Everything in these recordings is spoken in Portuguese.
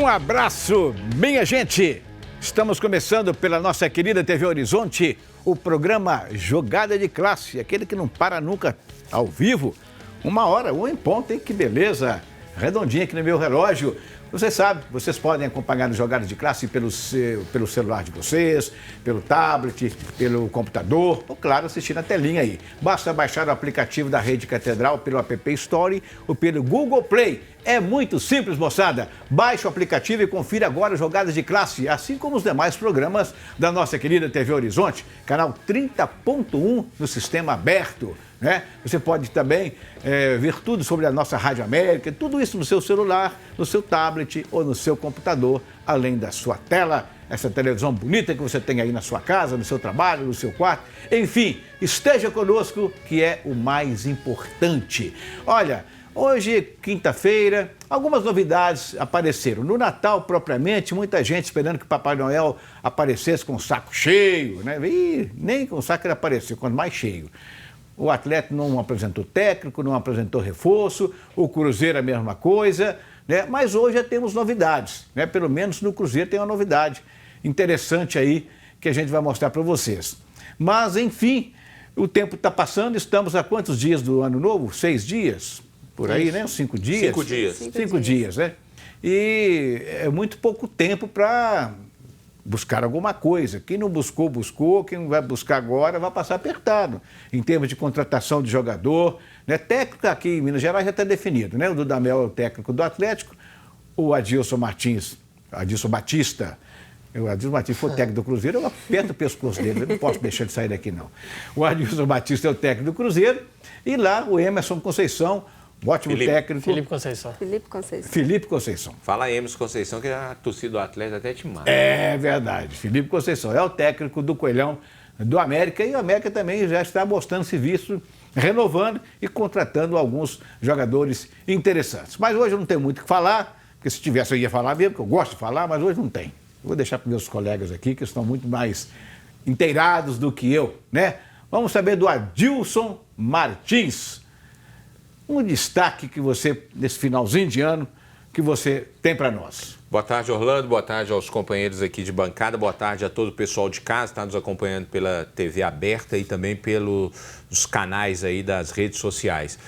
Um abraço, minha gente! Estamos começando pela nossa querida TV Horizonte o programa Jogada de Classe, aquele que não para nunca, ao vivo, 1h, 1 em ponto, hein? Que beleza! Redondinha aqui no meu relógio. Você sabe, vocês podem acompanhar o Jogada de Classe pelo celular de vocês, pelo tablet, pelo computador, ou claro, assistir na telinha aí. Basta baixar o aplicativo da Rede Catedral pelo App Store ou pelo Google Play. É muito simples, moçada. Baixe o aplicativo e confira agora Jogadas de Classe, assim como os demais programas da nossa querida TV Horizonte, canal 30.1 no sistema aberto. Né? Você pode também ver tudo sobre a nossa Rádio América, tudo isso no seu celular, no seu tablet ou no seu computador, além da sua tela, essa televisão bonita que você tem aí na sua casa, no seu trabalho, no seu quarto. Enfim, esteja conosco, que é o mais importante. Olha, hoje, quinta-feira, algumas novidades apareceram. No Natal, propriamente, muita gente esperando que o Papai Noel aparecesse com o saco cheio, né? E nem com o saco ele apareceu, quanto mais cheio. O Atlético não apresentou técnico, não apresentou reforço, o Cruzeiro a mesma coisa, né? Mas hoje já temos novidades, né? Pelo menos no Cruzeiro tem uma novidade interessante aí que a gente vai mostrar para vocês. Mas, enfim, o tempo está passando, estamos a quantos dias do Ano Novo? 6 dias? Por aí, isso. Né? Uns 5 dias? 5 dias. 5 dias, né? E é muito pouco tempo para buscar alguma coisa. Quem não buscou, buscou. Quem não vai buscar agora vai passar apertado. Em termos de contratação de jogador, né? Técnico aqui em Minas Gerais já está definido, né? O Dudamel é o técnico do Atlético, o Adilson Batista, o Adilson Batista foi o técnico do Cruzeiro, eu aperto o pescoço dele, eu não posso deixar ele sair daqui não. O Adilson Batista é o técnico do Cruzeiro e lá o Emerson Conceição, ótimo técnico. Felipe Conceição. Fala Emerson Conceição, que a torcida do Atlético até te mata. É verdade, Felipe Conceição é o técnico do Coelhão do América e o América também já está mostrando serviço, renovando e contratando alguns jogadores interessantes. Mas hoje eu não tenho muito o que falar, porque se tivesse eu ia falar mesmo, porque eu gosto de falar, mas hoje não tem. Vou deixar para meus colegas aqui, que estão muito mais inteirados do que eu, né? Vamos saber do Adilson Martins. Um destaque que você, nesse finalzinho de ano, que você tem para nós. Boa tarde, Orlando. Boa tarde aos companheiros aqui de bancada. Boa tarde a todo o pessoal de casa que está nos acompanhando pela TV aberta e também pelos canais aí das redes sociais.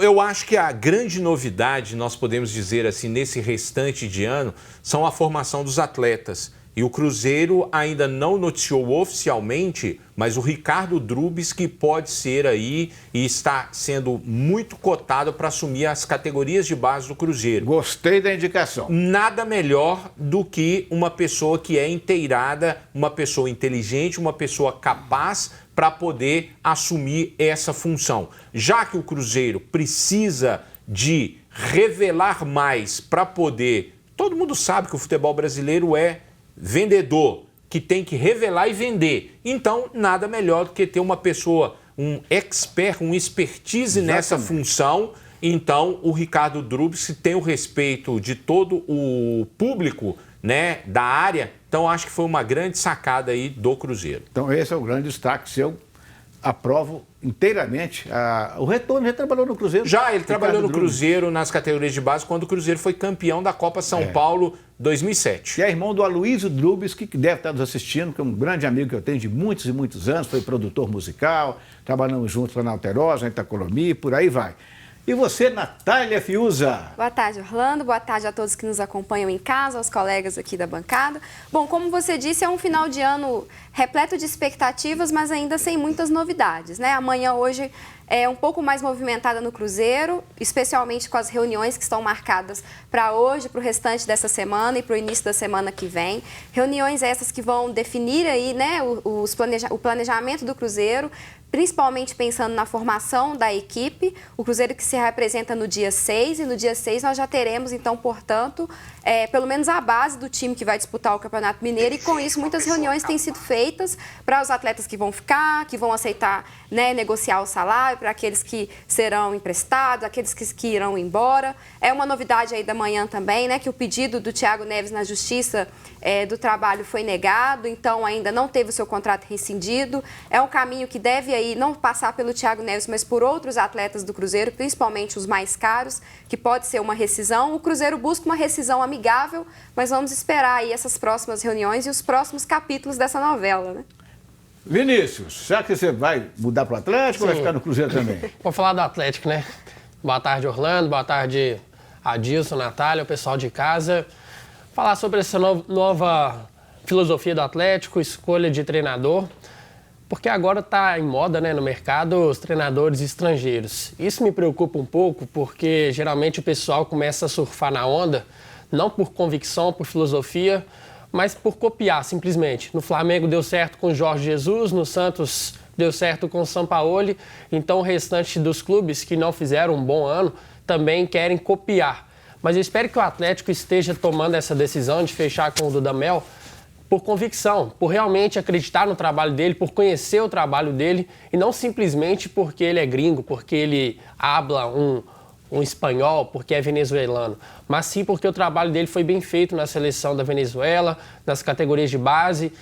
Eu acho que a grande novidade, nós podemos dizer assim, nesse restante de ano, são a formação dos atletas. E o Cruzeiro ainda não noticiou oficialmente, mas o Ricardo Drubis que pode ser aí e está sendo muito cotado para assumir as categorias de base do Cruzeiro. Gostei da indicação. Nada melhor do que uma pessoa que é inteirada, uma pessoa inteligente, uma pessoa capaz para poder assumir essa função. Já que o Cruzeiro precisa de revelar mais para poder... Todo mundo sabe que o futebol brasileiro é vendedor, que tem que revelar e vender. Então, nada melhor do que ter uma pessoa, um expert, um expertise nessa função. Então, o Ricardo Drubis, que tem o respeito de todo o público, né, da área, então acho que foi uma grande sacada aí do Cruzeiro. Então, esse é o grande destaque seu. Aprovo inteiramente. O retorno já trabalhou no Cruzeiro. Já, ele trabalhou no Cruzeiro nas categorias de base quando o Cruzeiro foi campeão da Copa São Paulo 2007. E é irmão do Aloysio Drubis, que deve estar nos assistindo, que é um grande amigo que eu tenho de muitos e muitos anos, foi produtor musical, trabalhamos juntos lá na Alterosa, na Itacolomi, por aí vai. E você, Natália Fiuza? Boa tarde, Orlando. Boa tarde a todos que nos acompanham em casa, aos colegas aqui da bancada. Bom, como você disse, é um final de ano repleto de expectativas, mas ainda sem muitas novidades, né? Amanhã, hoje, é um pouco mais movimentada no Cruzeiro, especialmente com as reuniões que estão marcadas para hoje, para o restante dessa semana e para o início da semana que vem. Reuniões essas que vão definir aí, né, o planejamento do Cruzeiro, principalmente pensando na formação da equipe. O Cruzeiro que se representa no dia 6, e no dia 6 nós já teremos, então, portanto, pelo menos a base do time que vai disputar o Campeonato Mineiro, e com isso muitas reuniões têm sido feitas para os atletas que vão ficar, que vão aceitar, né, negociar o salário, para aqueles que serão emprestados, aqueles que irão embora. É uma novidade aí da manhã também, né, que o pedido do Thiago Neves na Justiça do Trabalho foi negado, então ainda não teve o seu contrato rescindido. É um caminho que deve aí não passar pelo Thiago Neves, mas por outros atletas do Cruzeiro, principalmente os mais caros, que pode ser uma rescisão. O Cruzeiro busca uma rescisão amigável, mas vamos esperar aí essas próximas reuniões e os próximos capítulos dessa novela, né? Vinícius, será que você vai mudar para o Atlético ou vai ficar no Cruzeiro também? Vou falar do Atlético, né? Boa tarde, Orlando. Boa tarde, Adilson, Natália, o pessoal de casa. Falar sobre essa nova filosofia do Atlético, escolha de treinador, porque agora está em moda, né, no mercado os treinadores estrangeiros. Isso me preocupa um pouco, porque geralmente o pessoal começa a surfar na onda, não por convicção, por filosofia, mas por copiar, simplesmente. No Flamengo deu certo com o Jorge Jesus, no Santos deu certo com o Sampaoli, então o restante dos clubes que não fizeram um bom ano também querem copiar. Mas eu espero que o Atlético esteja tomando essa decisão de fechar com o Dudamel por convicção, por realmente acreditar no trabalho dele, por conhecer o trabalho dele e não simplesmente porque ele é gringo, porque ele habla um espanhol, porque é venezuelano, mas sim porque o trabalho dele foi bem feito na seleção da Venezuela, nas categorias de base,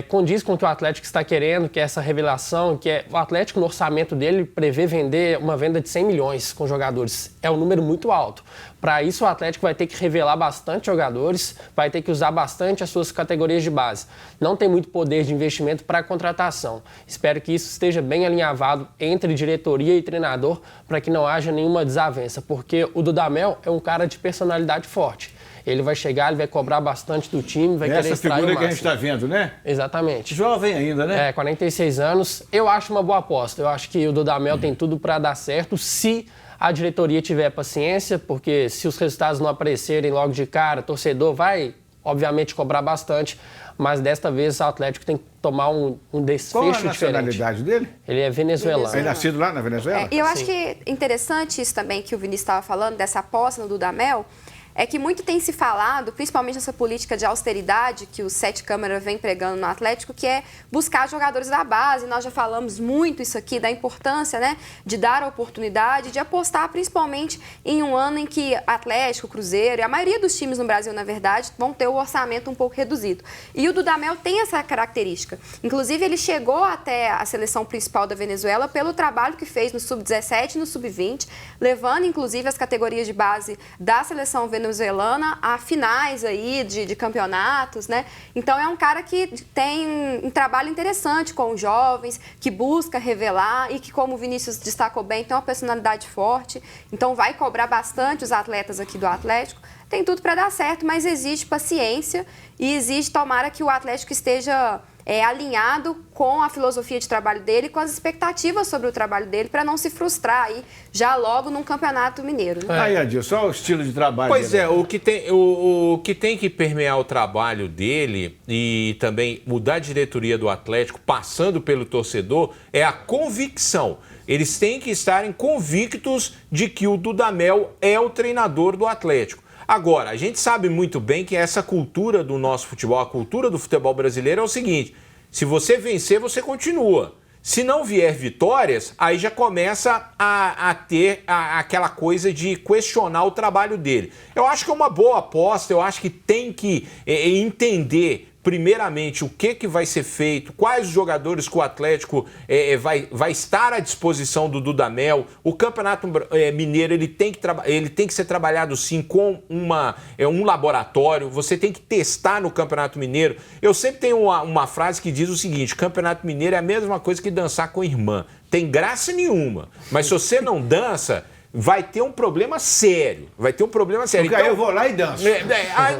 condiz com o que o Atlético está querendo, que é essa revelação, que é o Atlético no orçamento dele prevê vender uma venda de 100 milhões com jogadores. É um número muito alto. Para isso o Atlético vai ter que revelar bastante jogadores, vai ter que usar bastante as suas categorias de base. Não tem muito poder de investimento para a contratação. Espero que isso esteja bem alinhavado entre diretoria e treinador para que não haja nenhuma desavença, porque o Dudamel é um cara de personalidade forte. Ele vai chegar, ele vai cobrar bastante do time, vai querer extrair o máximo. Essa figura que a gente está vendo, né? Exatamente. Jovem ainda, né? 46 anos. Eu acho uma boa aposta. Eu acho que o Dudamel tem tudo para dar certo se a diretoria tiver paciência, porque se os resultados não aparecerem logo de cara, o torcedor vai, obviamente, cobrar bastante, mas desta vez o Atlético tem que tomar um desfecho diferente. Qual a nacionalidade dele? Ele é venezuelano. É nascido lá na Venezuela? E eu acho que é interessante isso também que o Vinícius estava falando, dessa aposta no Dudamel, é que muito tem se falado, principalmente nessa política de austeridade que o Sete Câmara vem pregando no Atlético, que é buscar jogadores da base. Nós já falamos muito isso aqui, da importância, né, de dar a oportunidade, de apostar principalmente em um ano em que Atlético, Cruzeiro e a maioria dos times no Brasil, na verdade, vão ter o orçamento um pouco reduzido. E o Dudamel tem essa característica. Inclusive, ele chegou até a seleção principal da Venezuela pelo trabalho que fez no Sub-17 e no Sub-20, levando, inclusive, as categorias de base da seleção venezuelana a finais aí de campeonatos, né? Então é um cara que tem um trabalho interessante com os jovens, que busca revelar e que, como o Vinícius destacou bem, tem uma personalidade forte, então vai cobrar bastante os atletas aqui do Atlético. Tem tudo para dar certo, mas exige paciência e exige, tomara, que o Atlético esteja alinhado com a filosofia de trabalho dele, com as expectativas sobre o trabalho dele, para não se frustrar aí já logo num campeonato mineiro. Né? Aí, Adilson, só o estilo de trabalho Pois dele. é, o que tem que permear o trabalho dele e também mudar a diretoria do Atlético, passando pelo torcedor, é a convicção. Eles têm que estarem convictos de que o Dudamel é o treinador do Atlético. Agora, a gente sabe muito bem que essa cultura do nosso futebol, a cultura do futebol brasileiro é o seguinte: se você vencer, você continua. Se não vier vitórias, aí já começa a ter aquela coisa de questionar o trabalho dele. Eu acho que é uma boa aposta, eu acho que tem que entender primeiramente o que vai ser feito, quais os jogadores que o Atlético vai estar à disposição do Dudamel. O Campeonato Mineiro ele tem que ser trabalhado sim com um laboratório. Você tem que testar no Campeonato Mineiro. Eu sempre tenho uma frase que diz o seguinte: Campeonato Mineiro é a mesma coisa que dançar com irmã. Tem graça nenhuma, mas se você não dança, vai ter um problema sério. Vai ter um problema sério. Porque então, aí eu vou lá e danço.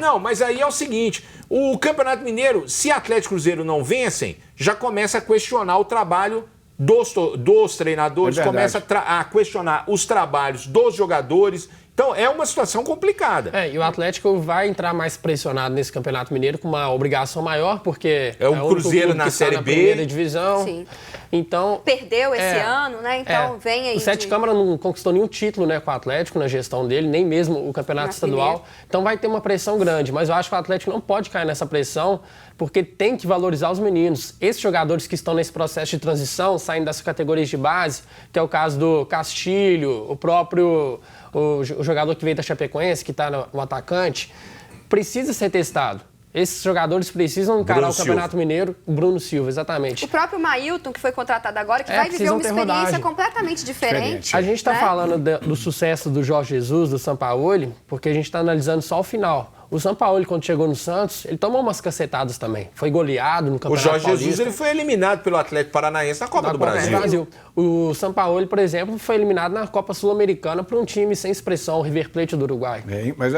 Não, mas aí é o seguinte: o Campeonato Mineiro, se Atlético e Cruzeiro não vencem, já começa a questionar o trabalho dos treinadores, começa a questionar os trabalhos dos jogadores. Então, é uma situação complicada. E o Atlético vai entrar mais pressionado nesse Campeonato Mineiro com uma obrigação maior, porque é o Cruzeiro na Série B. Primeira divisão. Sim. Então, perdeu esse ano, né? Então vem aí. O Sete Câmara não conquistou nenhum título, né, com o Atlético na gestão dele, nem mesmo o Campeonato Estadual. Então vai ter uma pressão grande, mas eu acho que o Atlético não pode cair nessa pressão, porque tem que valorizar os meninos. Esses jogadores que estão nesse processo de transição, saindo das categorias de base, que é o caso do Castilho, o próprio o jogador que veio da Chapecoense, que está no atacante, precisa ser testado. Esses jogadores precisam encarar o Campeonato Mineiro. O Bruno Silva, exatamente. O próprio Mailton, que foi contratado agora, que vai viver uma experiência completamente diferente. A gente está falando do sucesso do Jorge Jesus, do Sampaoli, porque a gente está analisando só o final. O Sampaoli, quando chegou no Santos, ele tomou umas cacetadas também. Foi goleado no Campeonato Paulista. O Jorge Jesus ele foi eliminado pelo Atlético Paranaense na Copa do Brasil. O Sampaoli, por exemplo, foi eliminado na Copa Sul-Americana por um time sem expressão, o River Plate do Uruguai. Mas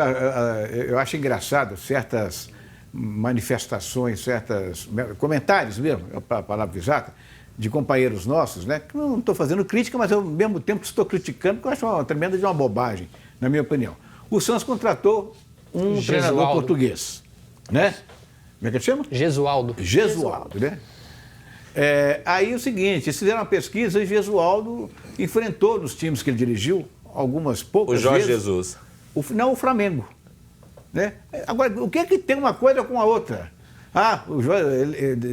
eu acho engraçado certas manifestações, certos comentários mesmo, a palavra exata, de companheiros nossos, né? Que não estou fazendo crítica, mas ao mesmo tempo estou criticando, porque eu acho uma tremenda de uma bobagem, na minha opinião. O Santos contratou um treinador português, né? Como é que ele chama? Gesualdo, né? Aí é o seguinte, eles fizeram uma pesquisa e Gesualdo enfrentou nos times que ele dirigiu algumas poucas vezes. O Jorge Jesus. O Flamengo. Né? Agora, o que é que tem uma coisa com a outra?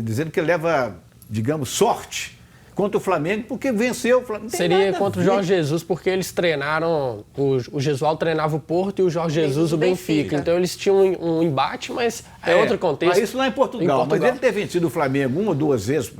Dizendo que ele leva, digamos, sorte contra o Flamengo, porque venceu o Flamengo. Seria contra o Jorge Jesus, porque eles treinaram, o Gesualdo treinava o Porto e o Jorge Jesus o Benfica. Então eles tinham um embate, mas é outro contexto. Mas isso lá em Portugal. Mas ele ter vencido o Flamengo uma ou duas vezes,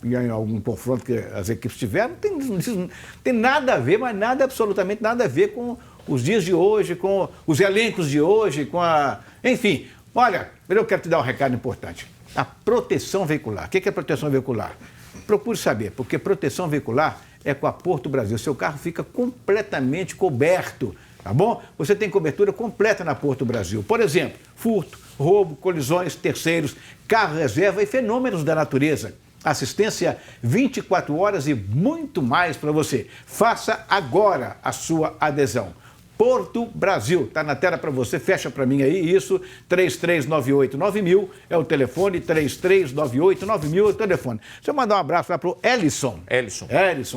em algum confronto que as equipes tiveram, não tem nada a ver, mas nada, absolutamente nada a ver com os dias de hoje, com os elencos de hoje, com a... Enfim, olha, eu quero te dar um recado importante. A proteção veicular. O que é proteção veicular? Procure saber, porque proteção veicular é com a Porto Brasil. Seu carro fica completamente coberto, tá bom? Você tem cobertura completa na Porto Brasil. Por exemplo, furto, roubo, colisões, terceiros, carro reserva e fenômenos da natureza. Assistência 24 horas e muito mais para você. Faça agora a sua adesão. Porto Brasil, está na tela para você, fecha para mim aí, isso, 3398-9000 é o telefone, 3398-9000 é o telefone. Deixa eu mandar um abraço lá para o Ellison,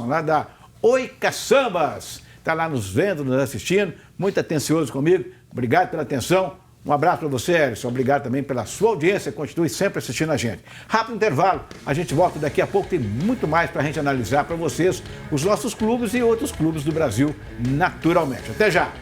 lá da Oi Caçambas, está lá nos vendo, nos assistindo, muito atencioso comigo, obrigado pela atenção. Um abraço para você, Ellison. Obrigado também pela sua audiência. Continue sempre assistindo a gente. Rápido intervalo. A gente volta daqui a pouco. Tem muito mais para a gente analisar para vocês os nossos clubes e outros clubes do Brasil, naturalmente. Até já!